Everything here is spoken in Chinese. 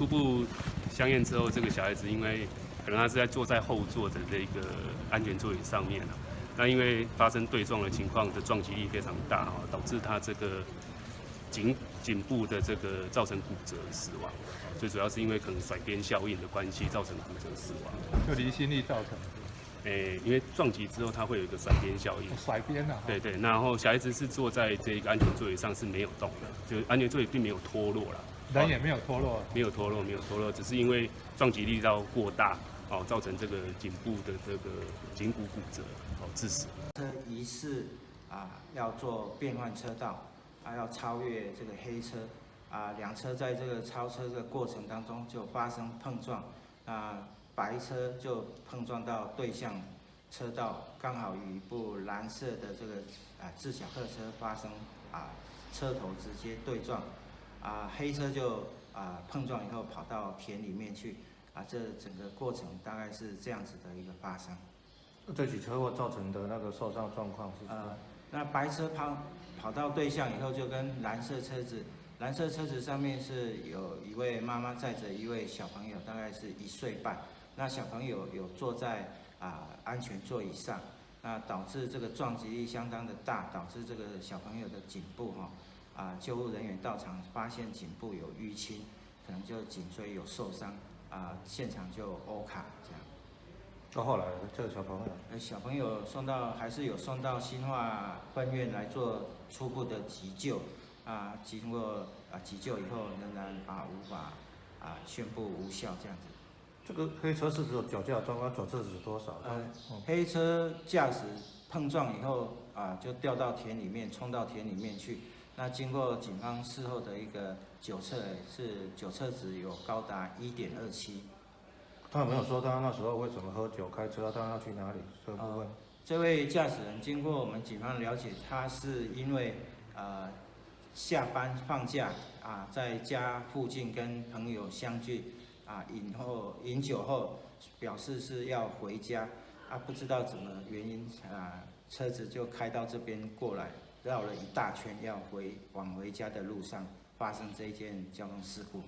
初步相验之后，这个小孩子因为可能他是坐在后座的这个安全座椅上面啊，那因为发生对撞的情况的撞击力非常大啊，导致他这个颈部的这个造成骨折死亡，最主要是因为可能甩边效应的关系造成骨折死亡，就离心力造成。因为撞击之后它会有一个甩边效应，甩边啊。对对，然后小孩子是坐在这个安全座椅上是没有动的，就安全座椅并没有脱落了，人也没有脱落，没有脱落，只是因为撞击力道过大，哦，造成这个颈部的这个颈骨骨折，哦，致死。车疑似要做变换车道，要超越这个黑车，两车在这个超车的过程当中就发生碰撞，白车就碰撞到对向车道，刚好与一部蓝色的这个自小客车发生车头直接对撞，黑车就碰撞以后跑到田里面去，这整个过程大概是这样子的一个发生。这起车祸造成的那个受伤状况是什么？那白车跑到对向以后，就跟蓝色车子上面是有一位妈妈载着一位小朋友，大概是1岁半。那小朋友有坐在安全座椅上，那导致这个撞击力相当的大，导致这个小朋友的颈部救护人员到场发现颈部有淤青，可能就颈椎有受伤，现场就欧卡这样。到后来这个小朋友，小朋友还是有送到新化分院来做初步的急救，经过急救以后仍然无法宣布无效这样子。这个黑车是只有酒驾状况，酒测值多少？黑车驾驶碰撞以后就掉到田里面，冲到田里面去。那经过警方事后的一个酒测，是酒测值有高达1.27。他有没有说他那时候为什么喝酒开车？他要去哪里？这部分？这位驾驶人经过我们警方了解，他是因为下班放假在家附近跟朋友相聚饮酒后，表示是要回家不知道怎么原因车子就开到这边过来，绕了一大圈要往回家的路上发生这一件交通事故。